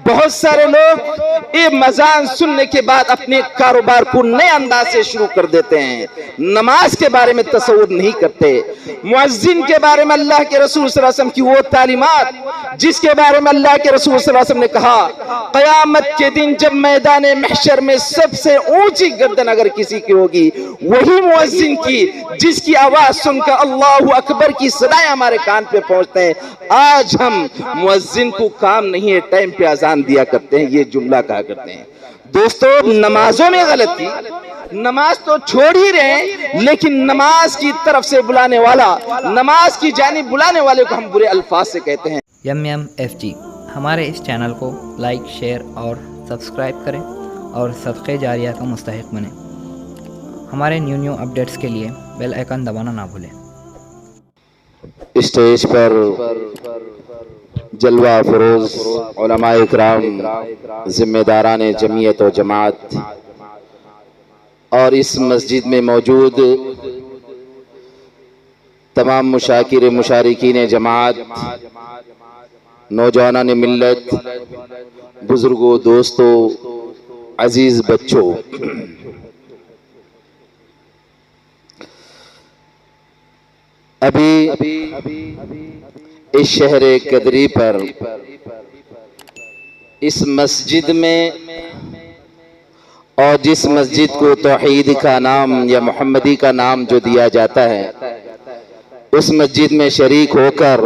بہت سارے لوگ یہ مذاہن سننے کے بعد اپنے کاروبار کو نئے انداز سے شروع کر دیتے ہیں، نماز کے بارے میں تصور نہیں کرتے۔ مؤذن کے بارے میں اللہ کے رسول صلی اللہ علیہ وسلم کی وہ تعلیمات جس کے بارے میں اللہ کے رسول صلی اللہ علیہ وسلم نے کہا قیامت کے دن جب میدان محشر میں سب سے اونچی گردن اگر کسی کی ہوگی وہی مؤذن کی جس کی آواز سن کر اللہ اکبر کی صدائیں ہمارے کان پہ پہنچتے ہیں۔ آج ہم مؤذن کو کام نہیں ہے ٹائم پہ اذان دیا کرتے ہیں، یہ جملہ کہا کرتے ہیں۔ دوستو نمازوں میں غلطی، نماز تو چھوڑ ہی رہے ہیں لیکن نماز کی طرف سے بلانے والا، نماز کی جانب بلانے والے کو ہم برے الفاظ سے کہتے ہیں۔ FG ہمارے اس چینل کو لائک، شیئر اور سبسکرائب کریں اور صدقہ جاریہ کا مستحق بنیں۔ ہمارے نیو اپڈیٹس کے لیے بیل آئیکن دبانا نہ بھولیں۔ اسٹیج پر جلوہ فروز علماء اکرام، ذمہ داران جمعیت و جماعت اور اس مسجد میں موجود تمام مشارکین جماعت، نوجوانان ملت، بزرگوں، دوستوں، عزیز بچوں، ابھی اس شہر قدری پر اس مسجد میں اور جس مسجد کو توحید کا نام یا محمدی کا نام جو دیا جاتا ہے اس مسجد میں شریک ہو کر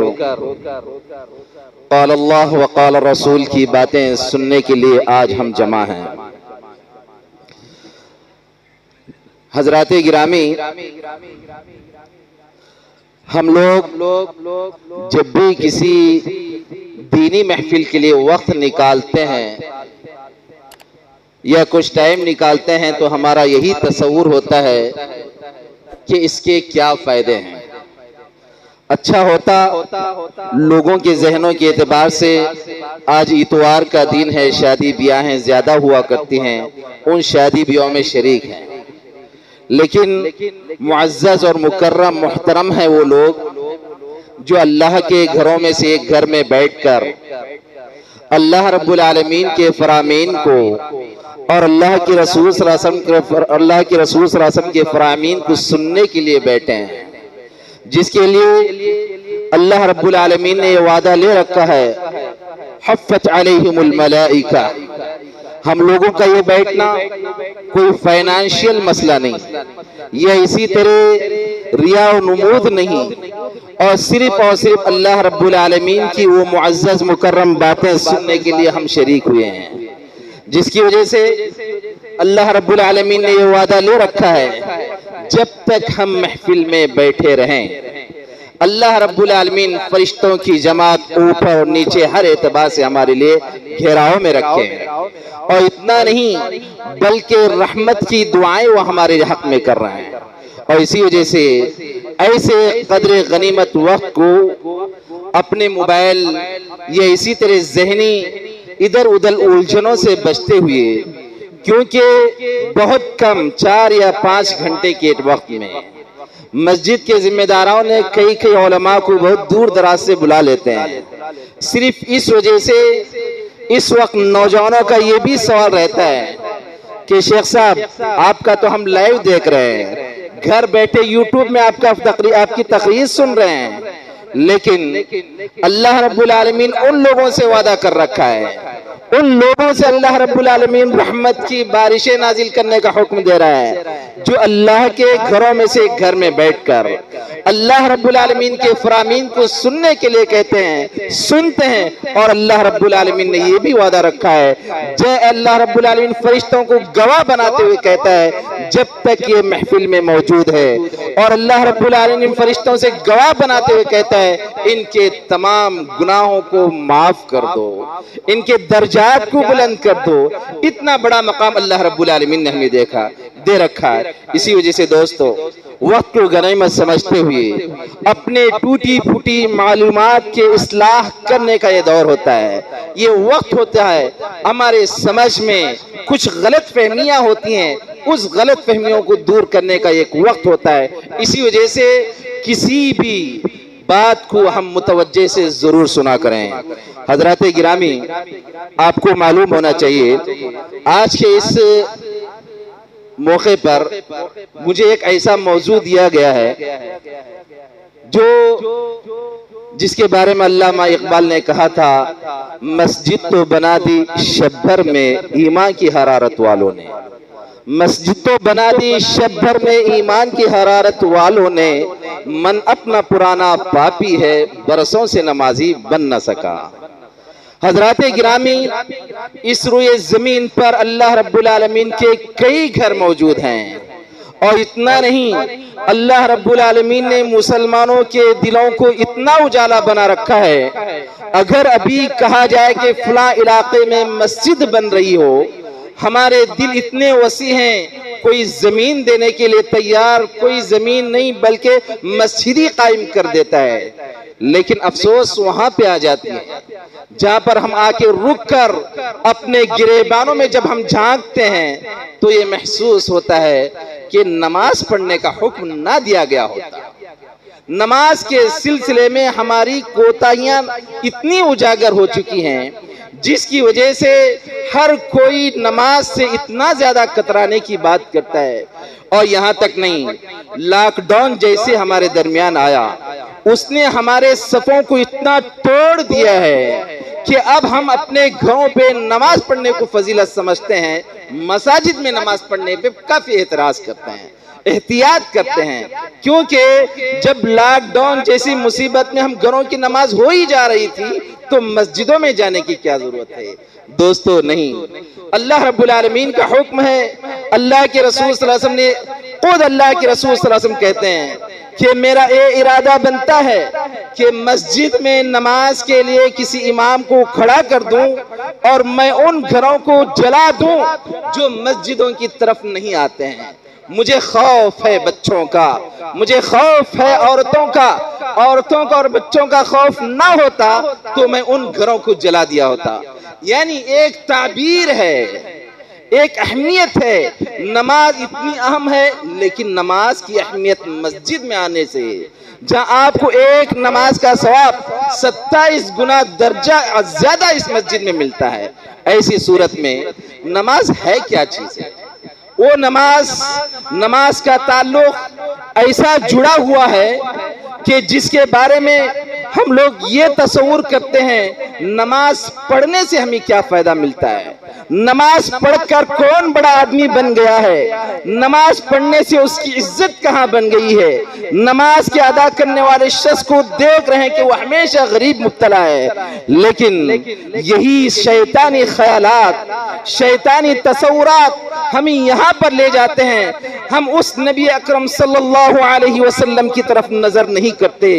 قال اللہ وقال رسول کی باتیں سننے کے لیے آج ہم جمع ہیں۔ حضرات گرامی، ہم لوگ جب بھی کسی دینی محفل کے لیے وقت نکالتے ہیں یا کچھ ٹائم نکالتے ہیں تو ہمارا یہی تصور ہوتا ہے کہ اس کے کیا فائدے ہیں۔ اچھا ہوتا لوگوں کے ذہنوں کے اعتبار سے آج اتوار کا دن ہے، شادی بیاہیں زیادہ ہوا کرتی ہیں، ان شادی بیاہوں میں شریک ہیں، لیکن معزز اور مکرم محترم ہیں وہ لوگ جو اللہ کے گھروں میں سے ایک گھر میں بیٹھ کر اللہ رب العالمین کے فرامین کو اور اللہ کے رسول صلی اللہ علیہ وسلم کے فرامین کو سننے کے لیے بیٹھے ہیں، جس کے لیے اللہ رب العالمین نے یہ وعدہ لے رکھا ہے حفت علیہم الملائکہ۔ ہم لوگوں کا یہ بیٹھنا کوئی فائنانشیل مسئلہ نہیں، یہ اسی طرح ریا و نمود نہیں، اور صرف اللہ رب العالمین کی وہ معزز مکرم باتیں سننے کے لیے ہم شریک ہوئے ہیں، جس کی وجہ سے اللہ رب العالمین نے یہ وعدہ لے رکھا ہے جب تک ہم محفل میں بیٹھے رہیں اللہ رب العالمین فرشتوں کی جماعت اوپر اور نیچے ہر اعتبار سے ہمارے لیے گھیراؤ میں رکھے ہیں، اور اتنا نہیں بلکہ رحمت کی دعائیں وہ ہمارے حق میں کر رہے ہیں۔ اور اسی وجہ سے ایسے قدر غنیمت وقت کو اپنے موبائل یا اسی طرح ذہنی ادھر ادھر الجھنوں سے بچتے ہوئے، کیونکہ بہت کم 4 یا 5 گھنٹے کے وقت میں مسجد کے ذمہ داروں نے کئی علماء کو بہت دور دراز سے بلا لیتے ہیں۔ صرف اس وجہ سے اس وقت نوجوانوں کا یہ بھی سوال رہتا ہے کہ شیخ صاحب آپ کا تو ہم لائیو دیکھ رہے ہیں، گھر بیٹھے یوٹیوب میں آپ کی تقریر سن رہے ہیں، لیکن اللہ رب العالمین ان لوگوں سے وعدہ کر رکھا ہے، ان لوگوں سے اللہ رب العالمین رحمت کی بارشیں نازل کرنے کا حکم دے رہا ہے جو اللہ کے گھروں میں سے ایک گھر میں بیٹھ کر اللہ رب العالمین کے فرامین کو سننے کے لیے کہتے ہیں، سنتے ہیں، اور اللہ رب العالمین نے یہ بھی وعدہ رکھا ہے اللہ رب العالمین فرشتوں کو گواہ بناتے ہوئے کہتا ہے جب تک یہ محفل میں موجود ہے، اور اللہ رب العالمین فرشتوں سے گواہ بناتے ہوئے کہتا ہے ان کے تمام گناہوں کو معاف کر دو، ان کے درجات کو بلند کر دو۔ اتنا بڑا مقام اللہ رب العالمین نے ہمیں دے رکھا ہے۔ اسی وجہ سے دوستو وقت کو غنیمت سمجھتے ہوئے اپنے ٹوٹی پھوٹی معلومات کے اصلاح کرنے کا یہ دور ہوتا ہے، یہ وقت ہوتا ہے ہمارے سمجھ میں کچھ غلط فہمیاں ہوتی ہیں، اس غلط فہمیوں کو دور کرنے کا ایک وقت ہوتا ہے۔ اسی وجہ سے کسی بھی بات کو ہم متوجہ سے ضرور سنا کریں۔ حضرات گرامی، آپ کو معلوم ہونا چاہیے آج کے اس موقع پر مجھے ایک ایسا موضوع دیا گیا ہے جس کے بارے میں علامہ اقبال نے کہا تھا، مسجد تو بنا دی شب بھر میں ایمان کی حرارت والوں نے، مسجد تو بنا دی شب بھر میں ایمان کی حرارت والوں نے، من اپنا پرانا پاپی ہے برسوں سے نمازی بن نہ سکا۔ حضرات گرامی، اس روئے زمین پر اللہ رب العالمین کے کئی گھر موجود ہیں، اور اتنا نہیں، اللہ رب العالمین نے مسلمانوں کے دلوں کو اتنا اجالا بنا رکھا ہے، اگر ابھی کہا جائے کہ فلاں علاقے میں مسجد بن رہی ہو، ہمارے دل اتنے وسیع ہیں، کوئی زمین دینے کے لیے تیار، کوئی زمین نہیں بلکہ مسجد ہی قائم کر دیتا ہے، لیکن افسوس وہاں پہ آ جاتی ہے جہاں پر ہم آ کے رک کر اپنے گریبانوں میں جب ہم جھانکتے ہیں تو یہ محسوس ہوتا ہے کہ نماز پڑھنے کا حکم نہ دیا گیا ہوتا۔ نماز کے سلسلے میں ہماری کوتاہیاں اتنی اجاگر ہو چکی ہیں جس کی وجہ سے ہر کوئی نماز سے اتنا زیادہ کترانے کی بات کرتا ہے، اور یہاں تک نہیں، لاک ڈاؤن جیسے ہمارے درمیان آیا، اس نے ہمارے صفوں کو اتنا توڑ دیا ہے کہ اب ہم اپنے گھروں پہ نماز پڑھنے کو فضیلت سمجھتے ہیں، مساجد میں نماز پڑھنے پہ کافی اعتراض کرتے ہیں، احتیاط کرتے ہیں، کیونکہ جب لاک ڈاؤن جیسی مصیبت میں ہم گھروں کی نماز ہو ہی جا رہی تھی تو مسجدوں میں جانے کی کیا ضرورت ہے؟ دوستو نہیں، اللہ رب العالمین کا حکم ہے، اللہ کے رسول صلی اللہ علیہ وسلم نے، خود اللہ کے رسول صلی اللہ علیہ وسلم کہتے ہیں کہ میرا یہ ارادہ بنتا ہے کہ مسجد میں نماز کے لیے کسی امام کو کھڑا کر دوں اور میں ان گھروں کو جلا دوں جو مسجدوں کی طرف نہیں آتے ہیں۔ مجھے خوف ہے بچوں کا، مجھے خوف ہے عورتوں کا اور بچوں کا خوف نہ ہوتا تو میں ان گھروں کو جلا دیا ہوتا۔ یعنی ایک تعبیر ہے، ایک اہمیت ہے، نماز اتنی اہم ہے، لیکن نماز کی اہمیت مسجد میں آنے سے، جہاں آپ کو ایک نماز کا ثواب 27 گنا درجہ زیادہ اس مسجد میں ملتا ہے، ایسی صورت میں نماز ہے کیا چیز ہے؟ وہ نماز کا تعلق ایسا جڑا ہوا ہے کہ جس کے بارے میں ہم لوگ یہ تصور کرتے ہیں نماز پڑھنے سے ہمیں کیا فائدہ ملتا ہے، نماز پڑھ کر کون بڑا آدمی بن گیا ہے، نماز پڑھنے سے اس کی عزت کہاں بن گئی ہے، نماز کے ادا کرنے والے شخص کو دیکھ رہے ہیں کہ وہ ہمیشہ غریب مبتلا ہے، لیکن یہی شیطانی خیالات، شیطانی تصورات ہمیں یہاں پر لے جاتے ہیں، ہم اس نبی اکرم صلی اللہ علیہ وسلم کی طرف نظر نہیں کرتے۔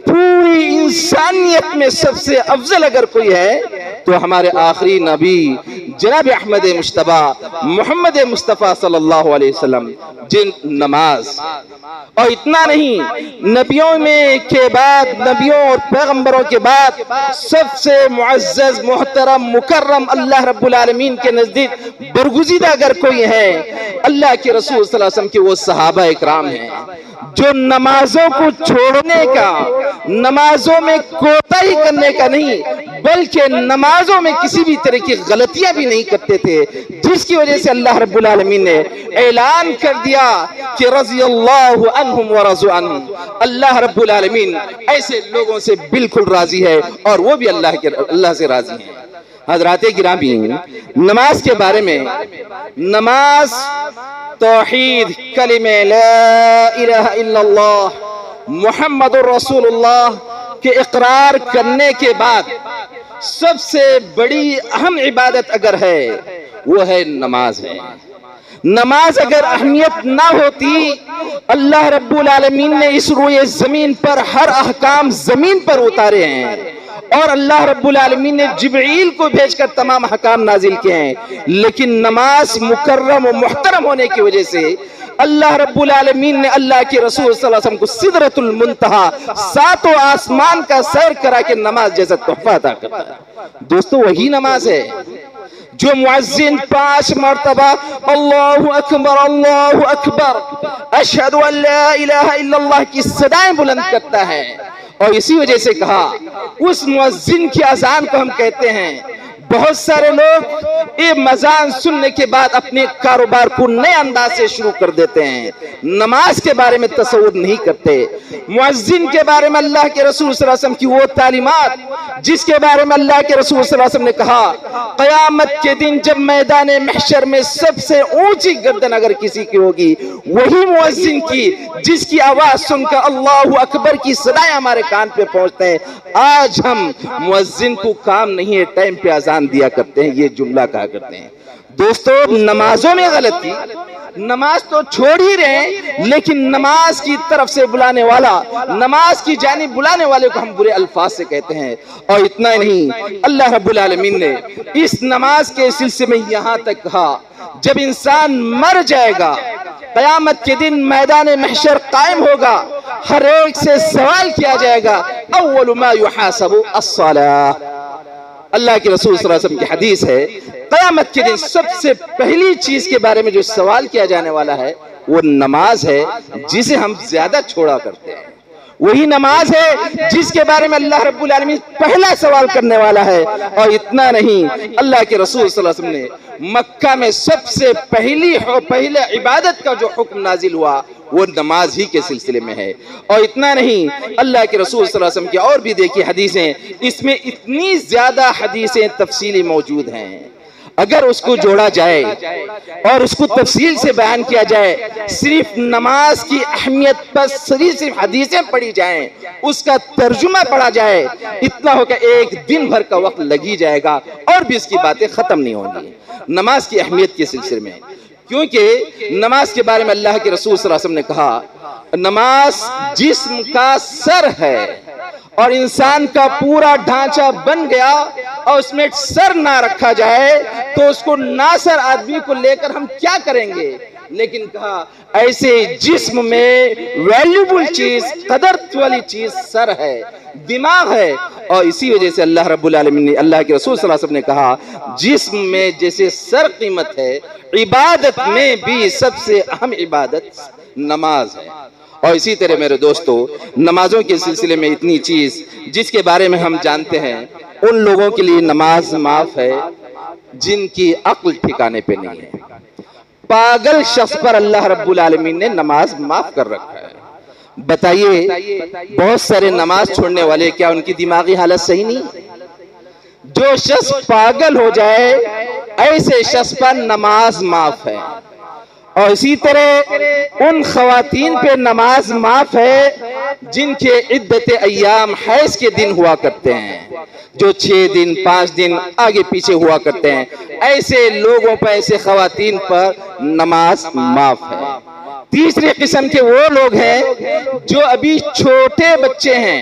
پوری انسانیت میں سب سے افضل اگر کوئی ہے تو ہمارے آخری نبی جناب احمد مجتبی محمد مصطفیٰ صلی اللہ علیہ وسلم، جن نماز، اور اتنا نہیں، نبیوں میں کے بعد، نبیوں اور پیغمبروں کے بعد سب سے معزز، محترم، مکرم اللہ رب العالمین کے نزدیک برگزیدہ اگر کوئی ہے اللہ کے رسول صلی اللہ علیہ وسلم کے وہ صحابہ اکرام ہیں جو نمازوں کو چھوڑنے کا، نمازوں میں کوتاہی کرنے کا نہیں بلکہ نمازوں میں کسی بھی طرح کی غلطیاں بھی نہیں کرتے تھے، جس کی وجہ سے اللہ رب العالمین نے اعلان کر دیا کہ رضی اللہ عنہم ورضوا عنہ، اللہ رب العالمین ایسے لوگوں سے بالکل راضی ہے اور وہ بھی اللہ سے راضی ہیں۔ حضرات گرامی، نماز کے بارے میں، نماز توحید، کلمہ لا الہ الا اللہ محمد رسول اللہ کے اقرار کرنے کے بعد سب سے بڑی اہم عبادت اگر ہے وہ ہے نماز ہے۔ نماز اگر اہمیت نہ ہوتی، اللہ رب العالمین نے اس روئے زمین پر ہر احکام زمین پر اتارے ہیں، اور اللہ رب العالمین نے جبرائیل کو بھیج کر تمام احکام نازل کیے ہیں، لیکن نماز مکرم و محترم ہونے کی وجہ سے اللہ رب العالمین نے اللہ کے رسول صلی اللہ علیہ وسلم کو سدرۃ المنتہا، ساتوں آسمان کا سیر کرا کے نماز جیسا تحفہ عطا کرتا ہے۔ دوستو، وہی نماز ہے جو مؤذن 5 مرتبہ اللہ اکبر اشہد ان لا الہ الا اللہ کی صدائیں بلند کرتا ہے، اور اسی وجہ سے کہا اس مؤذن کی اذان کو ہم کہتے ہیں۔ بہت سارے لوگ یہ اذان سننے کے بعد اپنے کاروبار کو نئے انداز سے شروع کر دیتے ہیں، نماز کے بارے میں تصور نہیں کرتے۔ مؤذن کے بارے میں اللہ کے رسول صلی اللہ علیہ وسلم کی وہ تعلیمات جس کے بارے میں اللہ کے رسول صلی اللہ علیہ وسلم نے کہا قیامت کے دن جب میدان محشر میں سب سے اونچی گردن اگر کسی کی ہوگی وہی مؤذن کی جس کی آواز سن کر اللہ اکبر کی صدائیں ہمارے کان پہ پہنچتے ہیں۔ آج ہم مؤذن کو کام نہیں ہے ٹائم پہ اذان دیا کرتے ہیں، یہ جملہ کہا کرتے ہیں۔ دوستو نمازوں میں غلطی، نماز تو چھوڑ ہی رہے ہیں لیکن نماز کی طرف سے بلانے والا، نماز کی جانب بلانے والے کو ہم برے الفاظ سے کہتے ہیں۔ اور اتنا نہیں، اللہ رب العالمین نے اس نماز کے سلسلے میں یہاں تک کہا جب انسان مر جائے گا قیامت کے دن میدان محشر قائم ہوگا، ہر ایک سے سوال کیا جائے گا اول ما یحاسب الصلاۃ۔ اللہ کے رسول صلی اللہ علیہ وسلم کی حدیث ہے قیامت کے دن سب سے پہلی چیز کے بارے میں جو سوال کیا جانے والا ہے وہ نماز ہے، جسے ہم زیادہ چھوڑا کرتے ہیں۔ وہی نماز ہے جس کے بارے میں اللہ رب العالمین پہلا سوال کرنے والا ہے۔ اور اتنا نہیں، اللہ کے رسول صلی اللہ علیہ وسلم نے مکہ میں سب سے پہلے عبادت کا جو حکم نازل ہوا وہ نماز ہی کے سلسلے میں ہے۔ اور اتنا نہیں، اللہ کے رسول صلی اللہ علیہ وسلم کی اور بھی دیکھیے حدیثیں، اس میں اتنی زیادہ حدیثیں تفصیلی موجود ہیں، اگر اس کو جوڑا جائے اور اس کو تفصیل سے بیان کیا جائے، صرف نماز کی اہمیت پر صرف حدیثیں پڑھی جائیں، اس کا ترجمہ پڑھا جائے، اتنا ہو کہ ایک دن بھر کا وقت لگی جائے گا اور بھی اس کی باتیں ختم نہیں ہوں گی نماز کی اہمیت کے سلسلے میں۔ کیونکہ نماز کے بارے میں اللہ کے رسول صلی اللہ علیہ وسلم نے کہا نماز جسم کا سر ہے، اور انسان کا پورا ڈھانچہ بن گیا اور اس میں سر نہ رکھا جائے تو اس کو ناسر آدمی کو لے کر ہم کیا کریں گے؟ لیکن کہا ایسے جسم میں ویلیوبل چیز، قدر والی چیز سر ہے، دماغ ہے۔ اور اسی وجہ سے اللہ رب العالمین نے، اللہ کے رسول صلی اللہ علیہ وسلم نے کہا جسم میں جیسے سر قیمت ہے، عبادت میں بھی سب سے اہم عبادت نماز ہے۔ اور اسی طرح میرے دوستو نمازوں کے سلسلے میں اتنی چیز جس کے بارے میں ہم جانتے ہیں، ان لوگوں کے لیے نماز معاف ہے جن کی عقل ٹھکانے پہ نہیں ہے۔ پاگل شخص پر اللہ رب العالمین نے نماز معاف کر رکھا ہے۔ بتائیے بہت سارے نماز چھوڑنے والے، کیا ان کی دماغی حالت صحیح نہیں؟ جو شخص پاگل ہو جائے ایسے شخص پر نماز معاف ہے۔ اور اسی طرح ان خواتین پہ نماز معاف ہے جن کے عدت ایام حیض کے دن ہوا کرتے ہیں، جو 6 دن 5 دن آگے پیچھے ہوا کرتے ہیں، ایسے لوگوں پر، ایسے خواتین پر نماز معاف ہے۔ تیسری قسم کے وہ لوگ ہیں جو ابھی چھوٹے بچے ہیں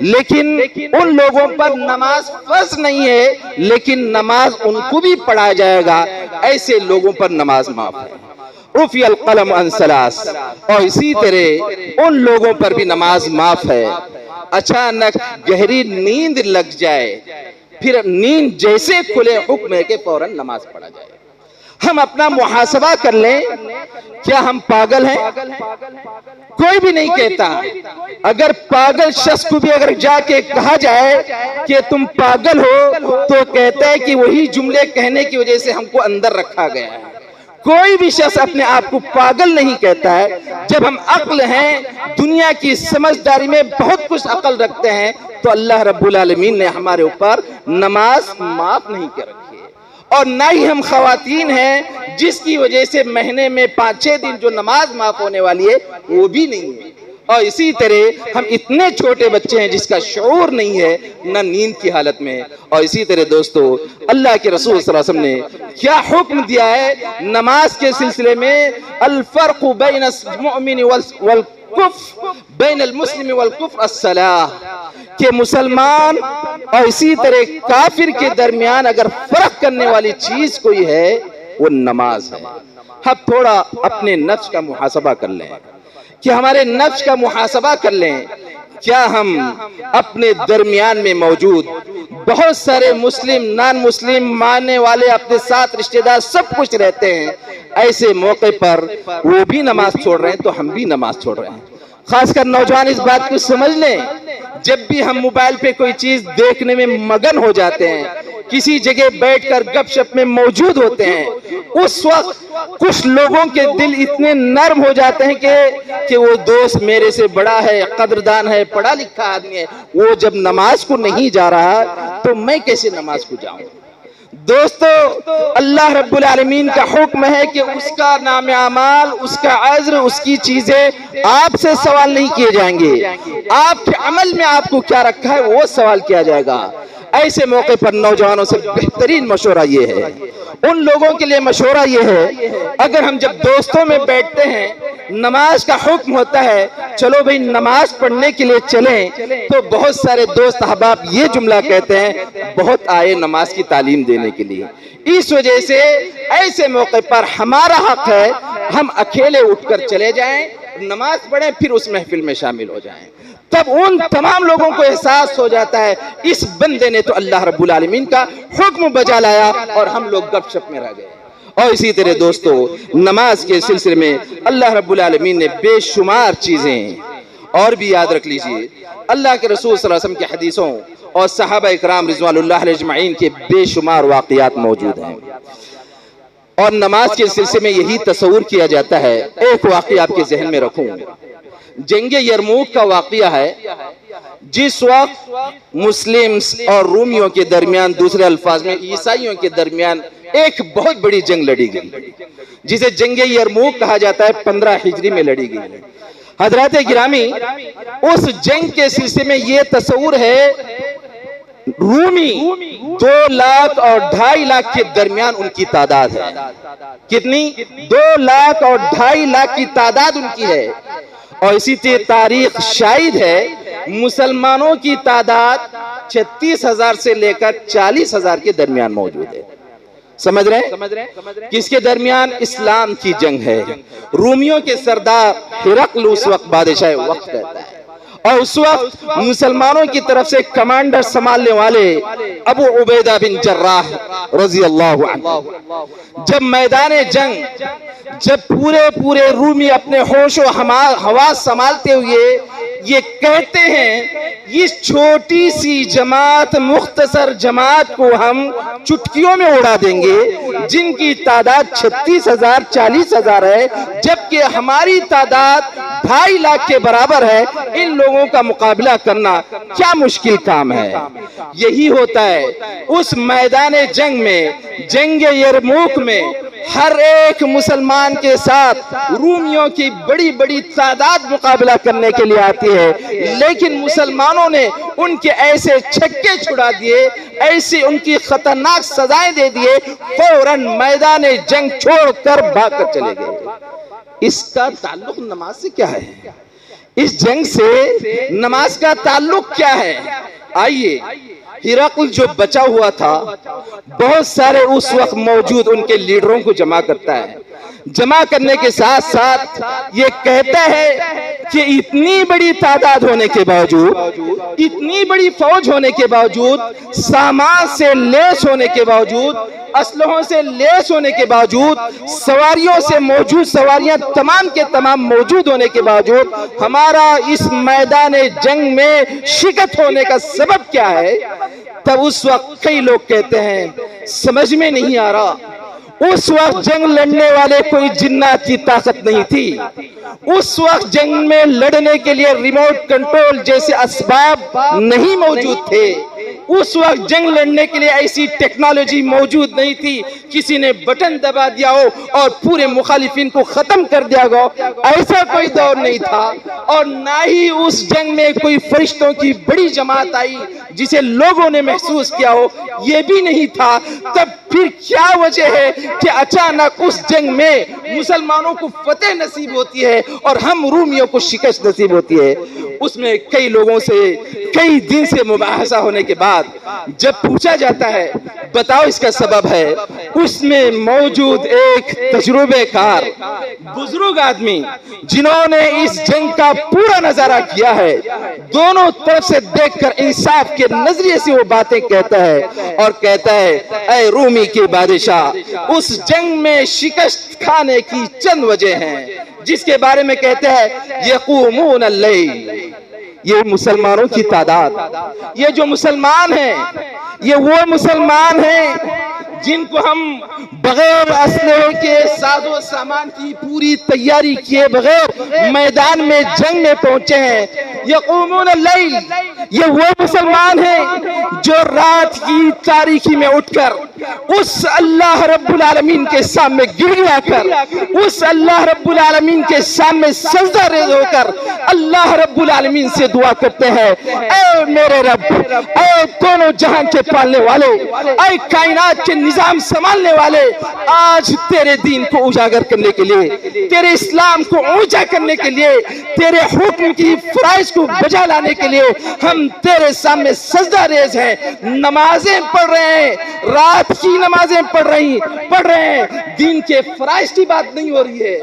لیکن ان لوگوں پر نماز فرض نہیں ہے لیکن نماز ان کو بھی پڑھایا جائے گا، ایسے لوگوں پر نماز معاف ہے۔ رفع القلم عن ثلاث، اور اسی طرح ان لوگوں پر بھی نماز معاف ہے۔ اچانک گہری نیند لگ جائے، پھر نیند جیسے کھلے حکم ہے کہ فوراً نماز پڑھا جائے۔ ہم اپنا محاسبہ کر لیں، کیا ہم پاگل ہیں؟ کوئی بھی نہیں کہتا۔ اگر پاگل شخص کو بھی اگر جا کے کہا جائے کہ تم پاگل ہو تو کہتا ہے کہ وہی جملے کہنے کی وجہ سے ہم کو اندر رکھا گیا ہے۔ کوئی بھی شخص اپنے آپ کو پاگل نہیں کہتا ہے۔ جب ہم عقل ہیں، دنیا کی سمجھداری میں بہت کچھ عقل رکھتے ہیں تو اللہ رب العالمین نے ہمارے اوپر نماز معاف نہیں کر رکھی ہے۔ اور نہ ہی ہم خواتین ہیں جس کی وجہ سے مہینے میں 5-6 دن جو نماز معاف ہونے والی ہے وہ بھی نہیں ہے۔ اور اسی طرح ہم اتنے چھوٹے بچے ہیں جس کا شعور نہیں ہے، نہ نیند کی حالت میں۔ اور اسی طرح دوستو اللہ کے رسول صلی اللہ علیہ وسلم نے کیا حکم دیا ہے نماز کے سلسلے میں؟ الفرق بین المؤمن والکفر، بین المسلم والکفر الصلاۃ، کہ مسلمان اور اسی طرح کافر کے درمیان اگر فرق کرنے والی چیز کوئی ہے وہ نماز ہے۔ ہم تھوڑا اپنے نفس کا محاسبہ کر لیں، کہ ہمارے نفس کا محاسبہ کر لیں، کیا ہم اپنے درمیان میں موجود بہت سارے مسلم، نان مسلم ماننے والے اپنے ساتھ رشتہ دار سب کچھ رہتے ہیں، ایسے موقع پر وہ بھی نماز چھوڑ رہے ہیں تو ہم بھی نماز چھوڑ رہے ہیں۔ خاص کر نوجوان اس بات کو سمجھ لیں، جب بھی ہم موبائل پہ کوئی چیز دیکھنے میں مگن ہو جاتے ہیں، کسی جگہ بیٹھ کر گپ شپ میں موجود ہوتے ہیں، اس وقت کچھ لوگوں کے دل اتنے نرم ہو جاتے ہیں کہ وہ دوست میرے سے بڑا ہے، قدردان ہے، پڑھا لکھا آدمی ہے، وہ جب نماز کو نہیں جا رہا تو میں کیسے نماز کو جاؤں؟ دوستو، اللہ رب العالمین کا حکم ہے کہ اس کا نام اعمال، اس کا اجر، اس کی چیزیں آپ سے سوال نہیں کیے جائیں گے، آپ کے عمل میں آپ کو کیا رکھا ہے وہ سوال کیا جائے گا۔ ایسے موقع پر نوجوانوں سے بہترین مشورہ یہ ہے، ان لوگوں کے لیے مشورہ یہ ہے، اگر ہم جب دوستوں میں بیٹھتے ہیں، نماز کا حکم ہوتا ہے، چلو بھئی نماز پڑھنے کے لیے چلیں، تو بہت سارے دوست احباب یہ جملہ کہتے ہیں، بہت آئے نماز کی تعلیم دینے کے لیے۔ اس وجہ سے ایسے موقع پر ہمارا حق ہے ہم اکیلے اٹھ کر چلے جائیں، نماز پڑھیں، پھر اس محفل میں شامل ہو جائیں۔ تب ان تمام لوگوں کو احساس ہو جاتا ہے اس بندے نے تو اللہ رب العالمین کا حکم بجا لایا اور ہم لوگ گپ شپ میں رہ گئے۔ اور اسی طرح دوستو، نماز کے سلسلے میں اللہ رب العالمین نے بے شمار چیزیں اور بھی یاد رکھ لیجئے، اللہ کے رسول صلی اللہ علیہ وسلم کی حدیثوں اور صحابہ اکرام رضوان اللہ علیہ اجمعین کے بے شمار واقعات موجود ہیں، اور نماز کے سلسلے میں یہی تصور کیا جاتا ہے۔ ایک واقعہ آپ کے ذہن میں رکھوں، جنگ یرموک کا واقعہ ہے، جس وقت مسلمز اور رومیوں کے درمیان، دوسرے الفاظ میں عیسائیوں کے درمیان ایک بہت بڑی جنگ لڑی گئی، جسے جنگ یرموک کہا جاتا ہے، 15 ہجری میں لڑی گئی۔ حضرات گرامی، اس جنگ کے سلسلے میں یہ تصور ہے، رومی 2 لاکھ اور 2.5 لاکھ کے درمیان ان کی تعداد ہے۔ کتنی؟ 2 لاکھ اور 2.5 لاکھ کی تعداد ان کی ہے، اور اسی طرح تاریخ شاہد ہے مسلمانوں کی تعداد 36,000 سے لے کر 40,000 کے درمیان موجود ہے۔ سمجھ رہے ہیں؟ کس کے درمیان؟ اسلام کی جنگ ہے۔ رومیوں کے سردار ہرقل اس وقت بادشاہ وقت رہتا ہے، اور اس وقت مسلمانوں کی طرف سے کمانڈر سنبھالنے والے ابو عبیدہ بن جراح رضی اللہ عنہ، جب میدان جنگ، جب پورے رومی اپنے ہوش و حواس سنبھالتے ہوئے یہ کہتے ہیں، اس چھوٹی سی جماعت، مختصر جماعت کو ہم چٹکیوں میں اڑا دیں گے، جن کی تعداد 36,000 40,000 ہے، جبکہ ہماری تعداد 2.5 لاکھ کے برابر ہے، ان لوگوں کا مقابلہ کرنا کیا مشکل کام ہے۔ یہی ہوتا ہے اس میدان جنگ میں، جنگ یرموک میں، ہر ایک مسلمان کے ساتھ رومیوں کی بڑی بڑی تعداد مقابلہ کرنے کے لیے آتی ہے، لیکن مسلمانوں نے ان کے ایسے چھکے چھڑا دیے، ایسی ان کی خطرناک سزائیں دے دیے، فوراً میدان جنگ چھوڑ کر بھاگ کر چلے گئے۔ اس کا تعلق نماز سے کیا ہے؟ اس جنگ سے نماز کا تعلق کیا ہے؟ آئیے، ہرقل جو بچا ہوا تھا، بہت سارے اس وقت موجود ان کے لیڈروں کو جمع کرتا ہے، جمع کرنے کے ساتھ ساتھ یہ کہتا ہے کہ اتنی بڑی تعداد ہونے کے باوجود، اتنی بڑی فوج ہونے کے باوجود، سامان سے لیس ہونے کے باوجود، اسلحوں سے لیس ہونے کے باوجود، سواریوں سے موجود، سواریاں تمام کے تمام موجود ہونے کے باوجود، ہمارا اس میدان جنگ میں شکست ہونے کا سبب کیا ہے؟ تب اس وقت کئی لوگ کہتے ہیں، سمجھ میں نہیں آ رہا، اس وقت جنگ لڑنے والے کوئی جنات کی طاقت نہیں تھی، اس وقت جنگ میں لڑنے کے لیے ریموٹ کنٹرول جیسے اسباب نہیں موجود تھے، اس وقت جنگ لڑنے کے لیے ایسی ٹیکنالوجی موجود نہیں تھی، کسی نے بٹن دبا دیا ہو اور پورے مخالفین کو ختم کر دیا گو، ایسا کوئی دور نہیں تھا، اور نہ ہی اس جنگ میں کوئی فرشتوں کی بڑی جماعت آئی جسے لوگوں نے محسوس کیا ہو، یہ بھی نہیں تھا۔ تب پھر کیا وجہ ہے کہ اچانک اس جنگ میں مسلمانوں کو فتح نصیب ہوتی ہے اور ہم رومیوں کو شکست نصیب ہوتی ہے؟ اس میں کئی لوگوں سے کئی دن سے مباحثہ ہونے کے بعد جب پوچھا جاتا ہے بتاؤ اس کا سبب ہے، اس میں موجود ایک تجربے کار بزرگ آدمی جنہوں نے اس جنگ کا پورا نظارہ کیا ہے، دونوں طرف سے دیکھ کر انصاف کے نظریے سے وہ باتیں کہتا ہے اور کہتا ہے، اے رومی کے بادشاہ، اس جنگ میں شکست کھانے کی چند وجہ ہیں، جس کے بارے میں کہتے ہیں یقومون اللیل، یہ مسلمانوں کی تعداد، یہ جو مسلمان ہیں یہ وہ مسلمان ہیں جن کو ہم بغیر اسلحے کے ساز و سامان کی پوری تیاری کیے بغیر میدان میں جنگ میں پہنچے ہیں۔ یقومون اللیل، یہ وہ مسلمان ہیں جو رات کی تاریکی میں اٹھ کر اس اللہ رب العالمین کے سامنے گر گیا کر، اس اللہ رب العالمین کے سامنے سجدہ ریز ہو کر اللہ رب العالمین سے دعا کرتے ہیں، اے میرے رب، اے دونوں جہان کے پالنے والے، اے کائنات کے نظام سنبھالنے والے، آج تیرے دین کو اجاگر کرنے کے لیے، تیرے اسلام کو اونچا کرنے کے لیے، تیرے حکم کی فرائض کو بجا لانے کے لیے ہم تیرے سامنے سجدہ ریز ہیں، نمازیں پڑھ رہے ہیں، رات کی نمازیں پڑھ رہے ہیں۔ دین کے فرائض کی بات نہیں ہو رہی ہے،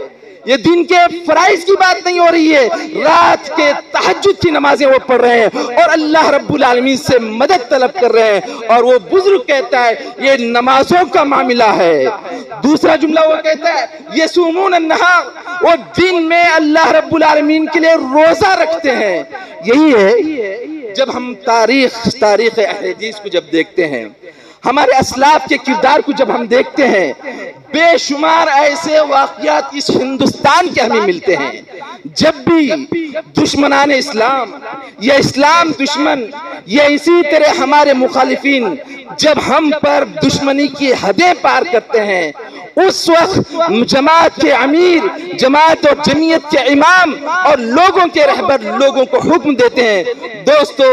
یہ دین کے فرائض کی بات نہیں ہو رہی ہے، رات کے تہجد کی نمازیں وہ پڑھ رہے ہیں اور اللہ رب العالمین سے مدد طلب کر رہے ہیں، اور وہ بزرگ کہتا ہے یہ نمازوں کا معاملہ ہے۔ دوسرا جملہ وہ کہتا ہے یصومون النہار، وہ دن میں اللہ رب العالمین کے لیے روزہ رکھتے ہیں۔ یہی ہے جب ہم تاریخ اہل حدیث کو جب دیکھتے ہیں، ہمارے اسلاف کے کردار کو جب ہم دیکھتے ہیں، بے شمار ایسے واقعات اس ہندوستان کے ہمیں ملتے ہیں جب بھی دشمنان اسلام یا اسلام دشمن یا اسی طرح ہمارے مخالفین جب ہم پر دشمنی کی حدیں پار کرتے ہیں، اس وقت جماعت کے امیر، جماعت اور جمعیت کے امام اور لوگوں کے رہبر لوگوں کو حکم دیتے ہیں، دوستو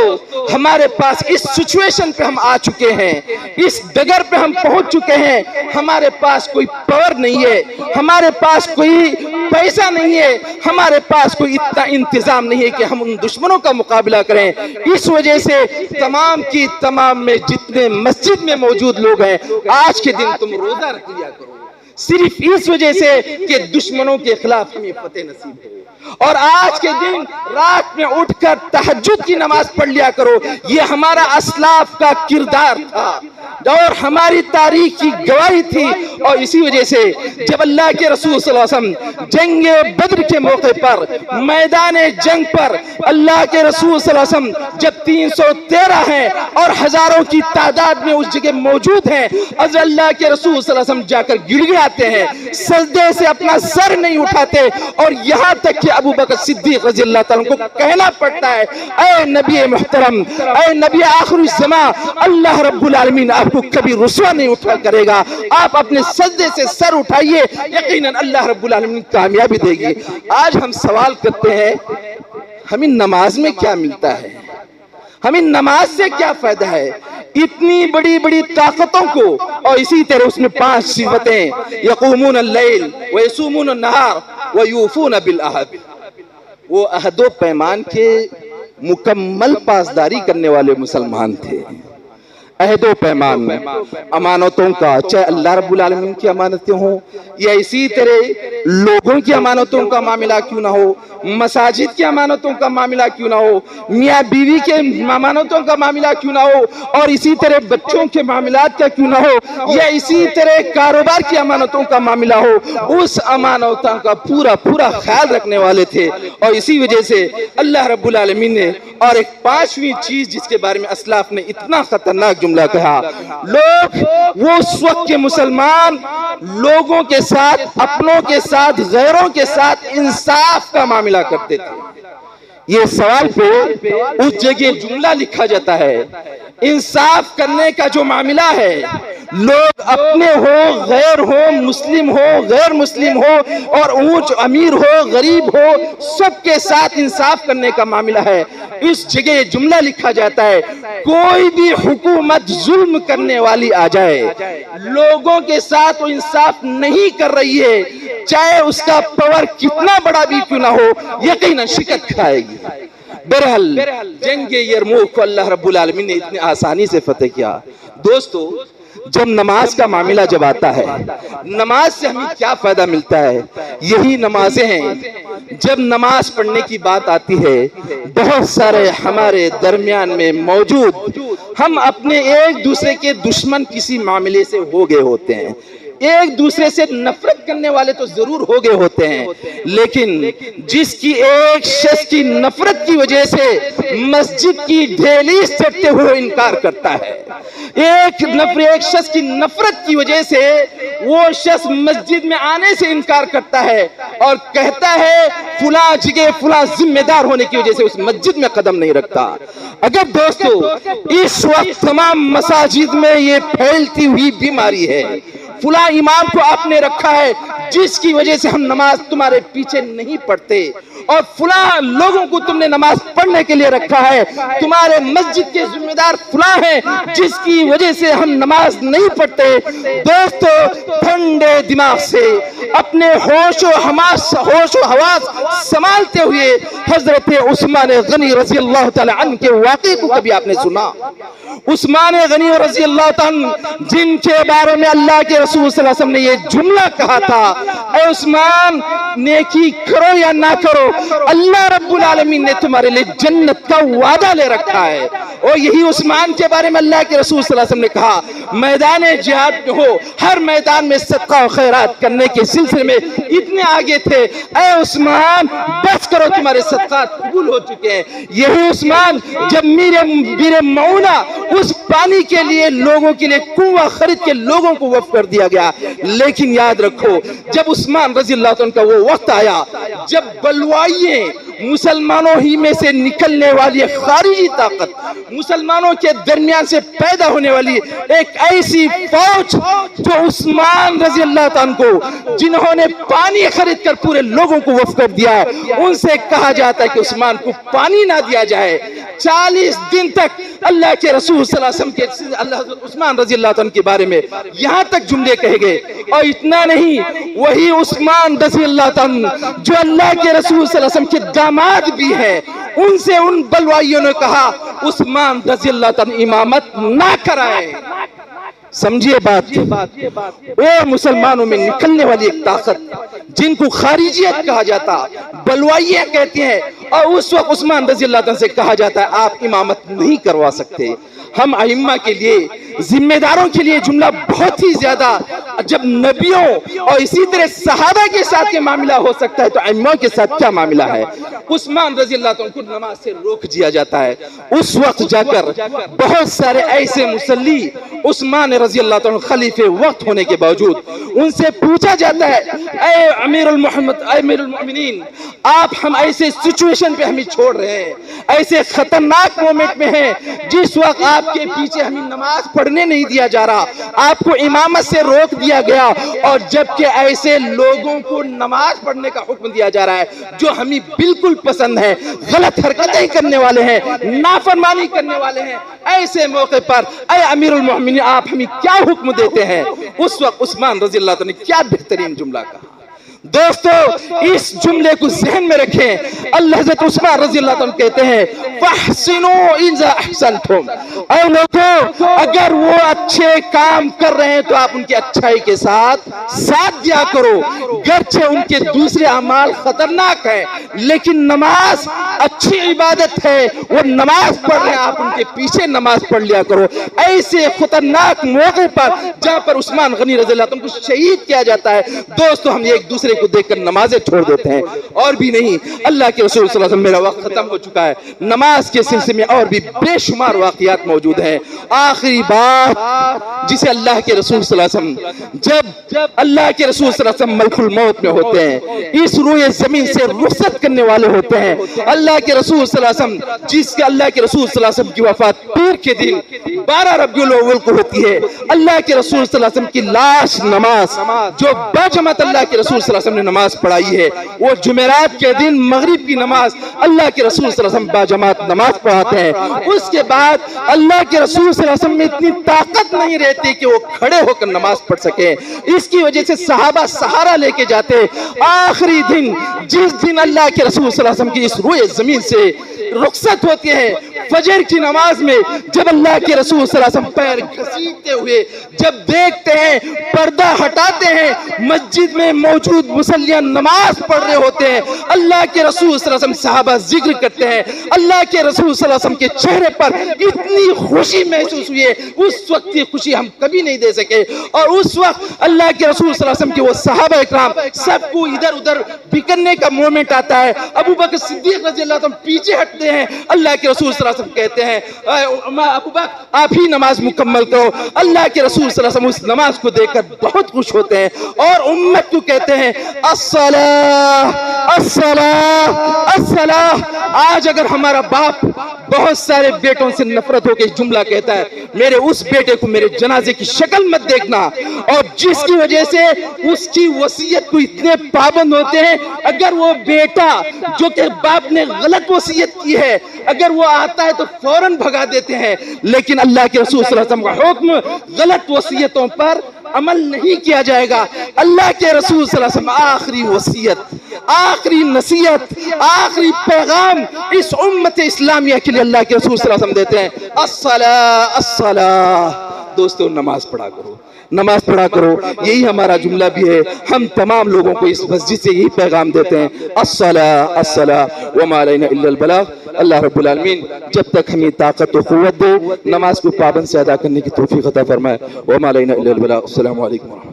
ہمارے پاس اس سچویشن پہ ہم آ چکے ہیں، اس ڈگر پہ ہم پہنچ چکے ہیں، ہمارے پاس کوئی پاور نہیں ہے، ہمارے پاس کوئی پیسہ نہیں ہے، ہمارے پاس کوئی اتنا انتظام نہیں ہے کہ ہم ان دشمنوں کا مقابلہ کریں۔ اس وجہ سے تمام کی تمام میں جتنے مسجد میں موجود لوگ ہیں، آج کے دن تم روزہ رکھ لیا کرو، صرف اس وجہ سے کہ دشمنوں کے خلاف ہمیں فتح نصیب ہو، اور آج کے دن رات میں اٹھ کر تہجد کی نماز پڑھ لیا کرو۔ یہ ہمارا اسلاف کا کردار تھا اور ہماری تاریخ کی گواہی تھی، اور اسی وجہ سے جب اللہ کے رسول صلی اللہ علیہ وسلم جنگ بدر کے موقع پر، میدان جنگ پر اللہ کے رسول صلی اللہ علیہ وسلم جب 313 ہیں اور ہزاروں کی تعداد میں اس جگہ موجود ہیں، از اللہ کے رسول صلی اللہ علیہ وسلم جا کر گر گراتے ہیں، سجدے سے اپنا سر نہیں اٹھاتے، اور یہاں تک کہ ابو بکر صدیق رضی اللہ تعالیٰ کو کہنا پڑتا ہے اے نبی محترم، اے نبی آخر الزمان، اللہ رب العالمین آپ کو کبھی رسوا نہیں اٹھا کرے گا، آپ اپنے سجدے سے سر اٹھائیے، یقیناً اللہ رب العالمین کامیابی دے گی۔ آج ہم سوال کرتے ہیں ہمیں نماز میں کیا ملتا ہے، ہمیں نماز سے کیا فائدہ ہے؟ اتنی بڑی بڑی طاقتوں کو، اور اسی طرح اس میں 5 صفتیں، یقومون اللیل ویصومون النہار ویوفون بالعہد، وہ عہد و پیمان کے مکمل پاسداری کرنے والے مسلمان تھے۔ عہد و پیمان میں امانتوں کا، چاہے اللہ رب العالمین کی امانتیں ہوں یا اسی طرح لوگوں کی امانتوں کا معاملہ کیوں نہ ہو، مساجد کی امانتوں کا معاملہ کیوں نہ ہو، میاں بیوی کے امانتوں کا معاملہ کیوں نہ ہو، اور اسی طرح بچوں کے معاملات کا کیوں نہ ہو، یا اسی طرح کاروبار کی امانتوں کا معاملہ ہو، اس امانتوں کا پورا خیال رکھنے والے تھے۔ اور اسی وجہ سے اللہ رب العالمین نے اور ایک 5ویں چیز جس کے بارے میں اسلاف نے اتنا خطرناک جملہ کہا، لوگ وہ اس وقت کے مسلمان لوگوں کے ساتھ، اپنوں کے ساتھ، غیروں کے ساتھ انصاف کا معاملہ کرتے تھے۔ یہ سوال پہ اس جگہ جملہ لکھا جاتا ہے، انصاف کرنے کا جو معاملہ ہے، لوگ اپنے ہو، غیر ہو، مسلم ہو، غیر مسلم ہو، اور اونچ امیر ہو، غریب ہو، سب کے ساتھ انصاف کرنے کا معاملہ ہے۔ اس جگہ یہ جملہ لکھا جاتا ہے، کوئی بھی حکومت ظلم کرنے والی آ جائے، لوگوں کے ساتھ وہ انصاف نہیں کر رہی ہے، چاہے اس کا پاور کتنا بڑا بھی کیوں نہ ہو، یقیناً شکست کھائے گی۔ بہرحال جنگ یرموک کو اللہ رب العالمین نے اتنی آسانی سے فتح کیا۔ دوستو جب نماز کا معاملہ جب آتا ہے، نماز سے ہمیں کیا فائدہ ملتا ہے؟ یہی نمازیں ہیں۔ جب نماز پڑھنے کی بات آتی ہے، بہت سارے ہمارے درمیان میں موجود ہم اپنے ایک دوسرے کے دشمن کسی معاملے سے ہو گئے ہوتے ہیں، ایک دوسرے سے نفرت کرنے والے تو ضرور ہو گئے ہوتے ہیں، لیکن جس کی ایک شخص کی نفرت کی وجہ سے مسجد کی ڈھیلی چڑھتے ہوئے انکار کرتا ہے، ایک شخص کی نفرت کی وجہ سے وہ شخص مسجد میں آنے سے انکار کرتا ہے اور کہتا ہے فلاں جگہ فلاں ذمہ دار ہونے کی وجہ سے اس مسجد میں قدم نہیں رکھتا۔ اگر دوستو اس وقت تمام مساجد میں یہ پھیلتی ہوئی بیماری ہے، فلاں امام کو آپ نے رکھا ہے جس کی وجہ سے ہم نماز تمہارے پیچھے نہیں پڑھتے، اور فلاں لوگوں کو تم نے نماز پڑھنے کے لیے رکھا ہے، تمہارے مسجد کے ذمہ دار فلاں ہیں جس کی وجہ سے ہم نماز نہیں پڑھتے۔ دوستو ٹھنڈے دماغ سے اپنے ہوش و حواس سنبھالتے ہوئے حضرت عثمان غنی رضی اللہ تعالی عنہ کے واقعے کو کبھی آپ نے سنا؟ عثمان غنی رضی اللہ تعالی عنہ جن کے بارے میں اللہ کے رسول صلی اللہ علیہ وسلم نے یہ جملہ کہا تھا، اے عثمان نیکی کرو یا نہ کرو، اللہ رب العالمین نے تمہارے لئے جنت کا وعدہ لے رکھا ہے۔ اور یہی عثمان کے بارے میں اللہ کے رسول صلی اللہ علیہ وسلم نے کہا، میدان جہاد میں ہو، ہر میدان میں صدقہ و خیرات کرنے کے سلسلے میں اتنے آگے تھے، اے عثمان بس کرو تمہارے صدقات قبول ہو چکے ہیں۔ یہی عثمان جب میرے معونہ اس پانی کے لیے لوگوں کے لیے کنواں خرید کے لوگوں کو وقف کر دیا گیا، لیکن یاد رکھو جب عثمان رضی اللہ عنہ کا وہ وقت آیا جب بلوائیں مسلمانوں ہی میں سے نکلنے والی خارجی طاقت، مسلمانوں کے درمیان سے پیدا ہونے والی ایک ایسی فوج جو عثمان رضی اللہ عنہ کو جنہوں نے پانی خرید کر پورے لوگوں کو وقف کر دیا، ان سے کہا جاتا ہے کہ عثمان کو پانی نہ دیا جائے۔ 40 دن تک اللہ کے رسول صلی اللہ علیہ وسلم کے عثمان رضی اللہ عنہ کے بارے میں یہاں تک جملے کہے گئے، اور اتنا نہیں، وہی عثمان رضی اللہ عنہ جو اللہ کے رسول صلی اللہ علیہ وسلم کے داماد بھی ہیں، ان سے ان بلوائیوں نے کہا عثمان رضی اللہ عنہ امامت نہ کرائے۔ سمجھیے بات، وہ مسلمانوں میں نکلنے والی ایک طاقت جن کو خارجیت کہا جاتا، بلوائیاں کہتے ہیں، اور اس وقت عثمان رضی اللہ عنہ سے کہا جاتا ہے آپ امامت نہیں کروا سکتے۔ ہم ائمہ کے لیے، ذمہ داروں کے لیے جملہ بہت ہی زیادہ، جب نبیوں اور اسی طرح صحابہ کے ساتھ یہ معاملہ ہو سکتا ہے تو ائمہ کے ساتھ کیا معاملہ ہے؟ عثمان رضی اللہ عنہ کو نماز سے روک دیا جاتا ہے۔ اس وقت جا کر بہت سارے ایسے مصلی عثمان رضی اللہ عنہ خلیفہ وقت ہونے کے باوجود ان سے پوچھا جاتا ہے، اے امیر المؤمنین، آپ ہم ایسے سچویشن پہ ہمیں چھوڑ رہے ہیں، ایسے خطرناک مومنٹ میں ہیں جس وقت آپ کے پیچھے ہمیں نماز پڑھنے نہیں دیا جا رہا، آپ کو امامت سے روک دیا گیا، اور جبکہ ایسے لوگوں کو نماز پڑھنے کا حکم دیا جا رہا ہے جو ہمیں بالکل پسند ہے، غلط حرکتیں کرنے والے ہیں، نافرمانی کرنے والے ہیں، ایسے موقع پر اے امیر المؤمنین آپ ہمیں کیا حکم دیتے ہیں؟ اس وقت عثمان رضی اللہ عنہ نے کیا بہترین جملہ کہا۔ دوستو اس جملے کو ذہن میں رکھیں، اللہ حضرت عثمان رضی اللہ عنہ کہتے ہیں فَحْسِنُوا إِذَا أَحْسَنْتُمْ، اے لوگوں اگر وہ اچھے کام کر رہے ہیں تو آپ ان کی اچھائی کے ساتھ دیا کرو، گرچہ ان کے دوسرے اعمال خطرناک ہیں، لیکن نماز اچھی عبادت ہے، وہ نماز پڑھ رہے ہیں آپ ان کے پیچھے نماز پڑھ لیا کرو۔ ایسے خطرناک موقع پر جہاں پر عثمان غنی رضی اللہ عنہ کو شہید کیا جاتا ہے، دوستو ہم ایک دوسرے کو دیکھ کر نمازیں چھوڑ دیتے ہیں، اور بھی نہیں، اللہ کے رسول صلی اللہ علیہ وسلم، میرا وقت ختم ہو چکا ہے، نماز کے سلسلے میں اور بھی بے شمار واقعات موجود ہیں۔ آخری بات جسے اللہ کے رسول صلی اللہ علیہ وسلم جب اللہ کے رسول صلی اللہ علیہ وسلم ملک الموت میں ہوتے ہیں، اس روئے زمین سے رخصت کرنے والے ہوتے ہیں، اللہ کے رسول صلی اللہ علیہ وسلم جس کے اللہ کے رسول صلی اللہ علیہ وسلم کی وفات پیر کے دن 12 ربیع الاول کو ہوتی ہے، اللہ کے رسول صلی اللہ علیہ وسلم کی لاش نماز جو باجماعت اللہ کے رسول صلی اللہ علیہ وسلم نے نماز پڑھائی ہے، وہ جمعرات کے دن مغرب کی نماز اللہ کے رسول صلی اللہ علیہ وسلم باجماعت نماز پڑھاتے ہیں۔ اس کے بعد اللہ کے رسول صلی اللہ علیہ وسلم میں اتنی طاقت نہیں رہتی کہ وہ کھڑے ہو کر نماز پڑھ سکیں، اس کی وجہ سے صحابہ سہارا لے کے جاتے۔ آخری دن جس دن اللہ کے رسول صلی اللہ علیہ وسلم کی اس روئے زمین سے رخصت ہوتی ہے، فجر کی نماز میں جب اللہ کے رسول صلی اللہ علیہ وسلم پیر گھسیٹتے ہوئے جب دیکھتے ہیں، پردہ ہٹاتے ہیں، مسجد میں موجود مصلیان نماز پڑھ رہے ہوتے ہیں، اللہ کے رسول صلی اللہ علیہ وسلم صحابہ ذکر کرتے ہیں، اللہ کے رسول صلی اللہ علیہ وسلم کے چہرے پر اتنی خوشی محسوس ہوئی ہے، اس وقت کی خوشی ہم کبھی نہیں دے سکے۔ اور اس وقت اللہ کے رسول صلی اللہ علیہ وسلم کے وہ صحابہ اکرام سب کو ادھر ادھر بکھرنے کا مومنٹ آتا ہے، ابو بکر صدیق رضی اللہ عنہ پیچھے ہٹتے ہیں، اللہ کے رسول صلی اللہ علیہ وسلم کہتے ہیں ابو بکر آپ ہی نماز مکمل کرو۔ اللہ کے رسول صلی اللہ علیہ وسلم اس نماز کو دیکھ کر بہت خوش ہوتے ہیں اور امت کو کہتے ہیں الصلاۃ الصلاۃ الصلاۃ۔ آج اگر ہمارا باپ بہت سارے بیٹوں سے نفرت ہو کے جملہ کہتا ہے، میرے اس بیٹے کو میرے جنازے کی شکل مت دیکھنا، اور جس کی وجہ سے اس کی وصیت کو اتنے پابند ہوتے ہیں، اگر وہ بیٹا جو کہ باپ نے غلط وصیت کی ہے اگر وہ آتا ہے تو فوراً بھگا دیتے ہیں، لیکن اللہ کے رسول صلی اللہ علیہ وسلم کا حکم غلط وصیتوں پر عمل نہیں کیا جائے گا۔ اللہ کے رسول صلی اللہ علیہ وسلم آخری وصیت، آخری نصیحت، آخری پیغام اس امت اسلامیہ کے لیے اللہ کے رسول صلی اللہ علیہ وسلم دیتے ہیں الصلاۃ الصلاۃ۔ دوستو نماز پڑھا کرو، نماز پڑھا کرو، یہی ہمارا جملہ بھی ہے، ہم تمام لوگوں کو اس مسجد سے یہی پیغام دیتے ہیں الصلاۃ الصلاۃ وما علینا الا البلاغ۔ اللہ رب العالمین جب تک ہمیں طاقت و قوت دے، نماز کو پابند سے ادا کرنے کی توفیق عطا فرمائے۔ وما علینا الا البلاغ۔ السلام علیکم ورحمۃ اللہ۔